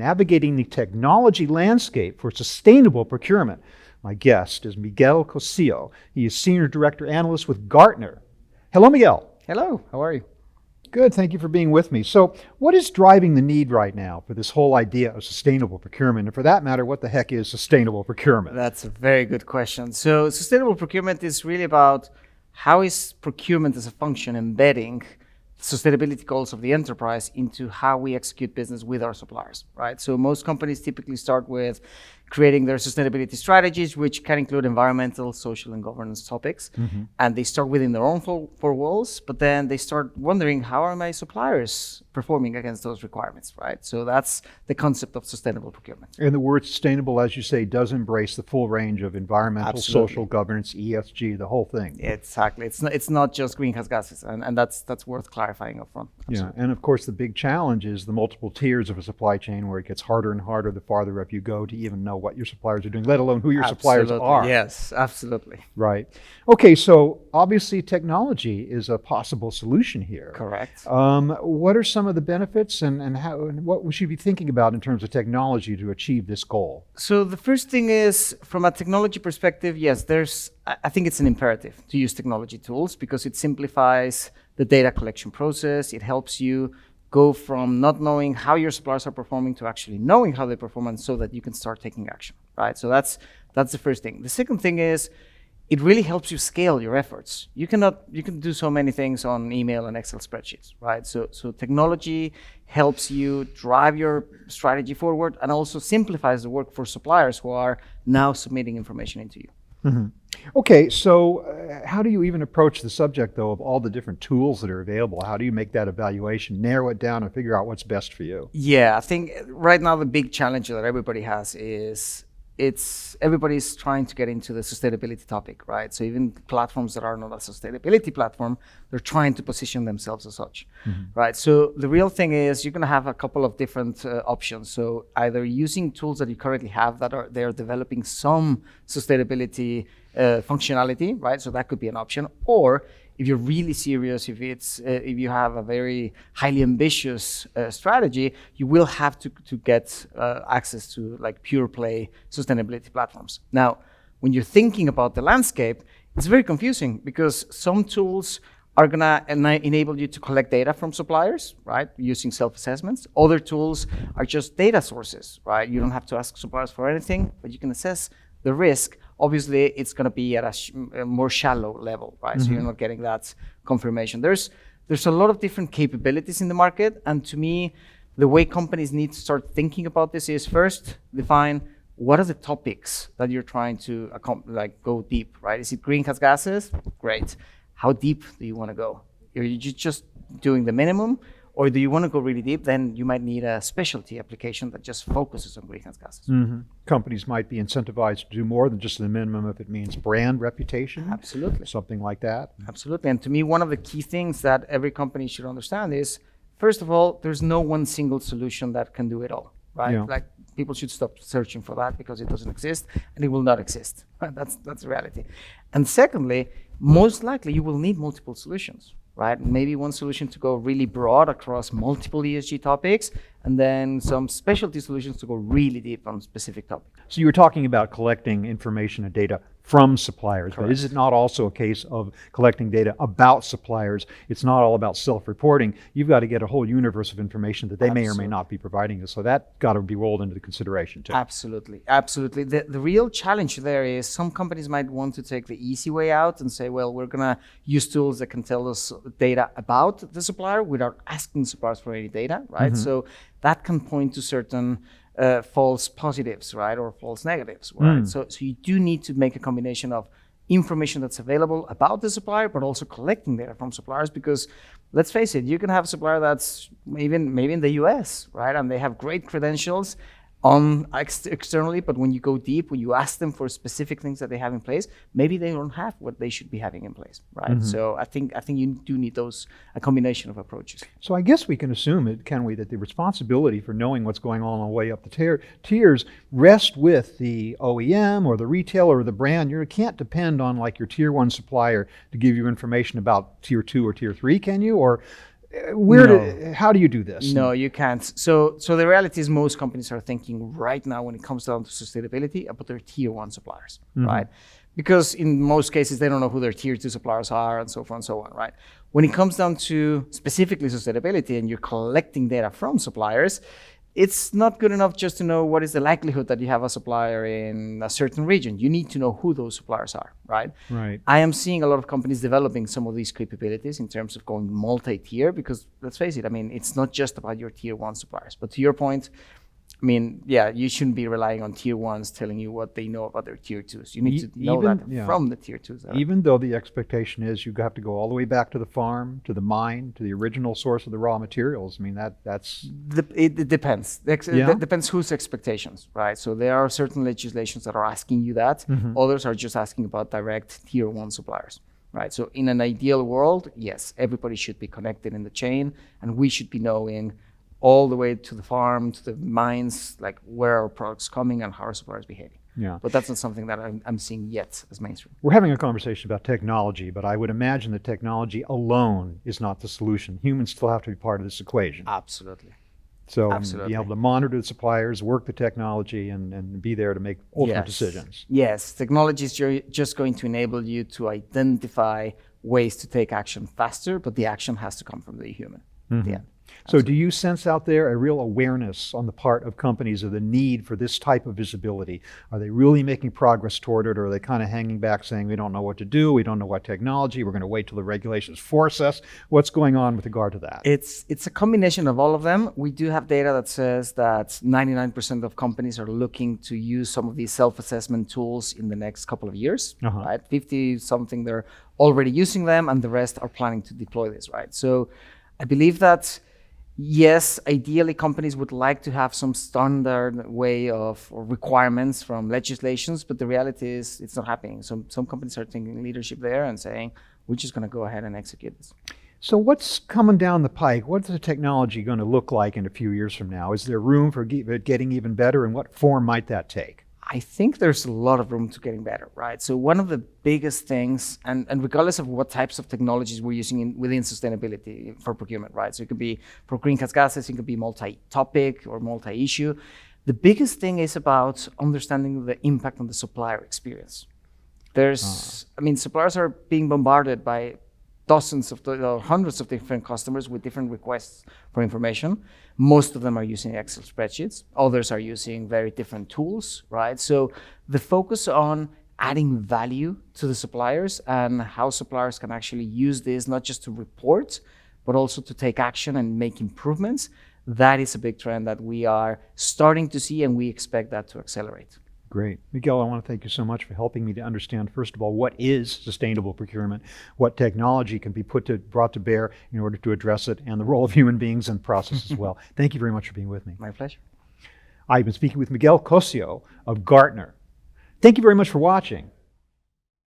Navigating the Technology Landscape for Sustainable Procurement. My guest is Miguel Cossio. He is Senior Director Analyst with Gartner. Hello, Miguel. Hello, how are you? Good, thank you for being with me. So what is driving the need right now for this whole idea of sustainable procurement? And for that matter, what the heck is sustainable procurement? That's a very good question. So sustainable procurement is really about how is procurement as a function embedding sustainability goals of the enterprise into how we execute business with our suppliers, right? So most companies typically start with creating their sustainability strategies, which can include environmental, social, and governance topics. Mm-hmm. And they start within their own four walls, but then they start wondering, how are my suppliers performing against those requirements, right? So that's the concept of sustainable procurement. And the word sustainable, as you say, does embrace the full range of environmental, Absolutely. Social, governance, ESG, the whole thing. Exactly. It's not just greenhouse gases, and that's worth clarifying up front. Absolutely. Yeah, and of course the big challenge is the multiple tiers of a supply chain where it gets harder and harder the farther up you go to even know what your suppliers are doing, let alone who your suppliers are. Yes, absolutely. Right. Okay, so obviously technology is a possible solution here. Correct. What are some of the benefits and what we should be thinking about in terms of technology to achieve this goal? So the first thing is, from a technology perspective, yes, I think it's an imperative to use technology tools because it simplifies the data collection process. It helps you go from not knowing how your suppliers are performing to actually knowing how they perform, and so that you can start taking action, right? So that's the first thing. The second thing is, it really helps you scale your efforts. You can do so many things on email and Excel spreadsheets, right? So technology helps you drive your strategy forward and also simplifies the work for suppliers who are now submitting information into you. Mm-hmm. Okay, so how do you even approach the subject, though, of all the different tools that are available? How do you make that evaluation, narrow it down, and figure out what's best for you? Yeah, I think right now the big challenge that everybody has is everybody's trying to get into the sustainability topic, right? So even platforms that are not a sustainability platform, they're trying to position themselves as such, mm-hmm. right? So the real thing is you're going to have a couple of different options. So either using tools that you currently have they're developing some sustainability functionality, right? So that could be an option. Or if you're really serious, if you have a very highly ambitious strategy, you will have to get access to like pure play sustainability platforms. Now, when you're thinking about the landscape, it's very confusing because some tools are gonna enable you to collect data from suppliers, right, using self-assessments. Other tools are just data sources, right? You don't have to ask suppliers for anything, but you can assess the risk. Obviously, it's going to be at a more shallow level, right? Mm-hmm. So you're not getting that confirmation. There's a lot of different capabilities in the market, and to me, the way companies need to start thinking about this is first define what are the topics that you're trying to go deep, right? Is it greenhouse gases? Great. How deep do you want to go? Are you just doing the minimum? Or do you want to go really deep? Then you might need a specialty application that just focuses on greenhouse gases. Mm-hmm. Companies might be incentivized to do more than just the minimum if it means brand reputation. Absolutely. Something like that. Absolutely. And to me, one of the key things that every company should understand is, first of all, there's no one single solution that can do it all, right? Yeah. Like people should stop searching for that because it doesn't exist and it will not exist. Right? That's the reality. And secondly, most likely you will need multiple solutions. Right? Maybe one solution to go really broad across multiple ESG topics, and then some specialty solutions to go really deep on specific topics. So you were talking about collecting information and data from suppliers, Correct. But is it not also a case of collecting data about suppliers? It's not all about self-reporting. You've got to get a whole universe of information that they Absolutely. may or may not be providing you. So that got to be rolled into the consideration too. Absolutely. The real challenge there is some companies might want to take the easy way out and say, well, we're going to use tools that can tell us data about the supplier without asking suppliers for any data, right? Mm-hmm. So that can point to certain false positives, right, or false negatives, right? So you do need to make a combination of information that's available about the supplier, but also collecting data from suppliers, because let's face it, you can have a supplier that's maybe in the US, right, and they have great credentials externally, but when you go deep, when you ask them for specific things that they have in place, maybe they don't have what they should be having in place, right? Mm-hmm. So I think you do need a combination of approaches. So I guess we can assume it, can we, that the responsibility for knowing what's going on the way up the tiers rest with the OEM or the retailer or the brand. You can't depend on like your tier 1 supplier to give you information about tier 2 or tier 3, can you? Or How do you do this? No, you can't. So the reality is most companies are thinking right now when it comes down to sustainability about their tier one suppliers, right? Because in most cases, they don't know who their tier two suppliers are and so forth and so on, right? When it comes down to specifically sustainability and you're collecting data from suppliers, it's not good enough just to know what is the likelihood that you have a supplier in a certain region. You need to know who those suppliers are, right? Right. I am seeing a lot of companies developing some of these capabilities in terms of going multi-tier because let's face it, I mean, it's not just about your tier one suppliers. But to your point, I mean, yeah, you shouldn't be relying on tier ones telling you what they know about their tier twos. You need to know that from the tier twos. Even though the expectation is you have to go all the way back to the farm, to the mine, to the original source of the raw materials. I mean, that's... It depends. It depends whose expectations, right? So there are certain legislations that are asking you that. Others are just asking about direct tier one suppliers, right? So in an ideal world, yes, everybody should be connected in the chain and we should be knowing all the way to the farm, to the mines, like where our products coming and how our suppliers behaving. Yeah. But that's not something that I'm seeing yet as mainstream. We're having a conversation about technology, but I would imagine that technology alone is not the solution. Humans still have to be part of this equation. Absolutely. So Absolutely. be able to monitor the suppliers, work the technology, and be there to make ultimate decisions. Yes, technology is just going to enable you to identify ways to take action faster, but the action has to come from the human. Yeah. So do you sense out there a real awareness on the part of companies of the need for this type of visibility? Are they really making progress toward it, or are they kind of hanging back saying, we don't know what to do, we don't know what technology, we're going to wait till the regulations force us? What's going on with regard to that? It's a combination of all of them. We do have data that says that 99% of companies are looking to use some of these self-assessment tools in the next couple of years, right? 50-something, they're already using them, and the rest are planning to deploy this, right? So I believe that yes, ideally companies would like to have some standard way of or requirements from legislations, but the reality is it's not happening. So some companies are taking leadership there and saying, we're just going to go ahead and execute this. So what's coming down the pike? What's the technology going to look like in a few years from now? Is there room for it getting even better, and what form might that take? I think there's a lot of room to getting better, right? So one of the biggest things, and regardless of what types of technologies we're using within sustainability for procurement, right? So it could be for greenhouse gases, it could be multi-topic or multi-issue. The biggest thing is about understanding the impact on the supplier experience. I mean, suppliers are being bombarded by dozens of hundreds of different customers with different requests for information. Most of them are using Excel spreadsheets. Others are using very different tools, right? So the focus on adding value to the suppliers and how suppliers can actually use this, not just to report, but also to take action and make improvements, that is a big trend that we are starting to see, and we expect that to accelerate. Great. Miguel, I want to thank you so much for helping me to understand, first of all, what is sustainable procurement, what technology can be brought to bear in order to address it, and the role of human beings in the process as well. Thank you very much for being with me. My pleasure. I've been speaking with Miguel Cossio of Gartner. Thank you very much for watching.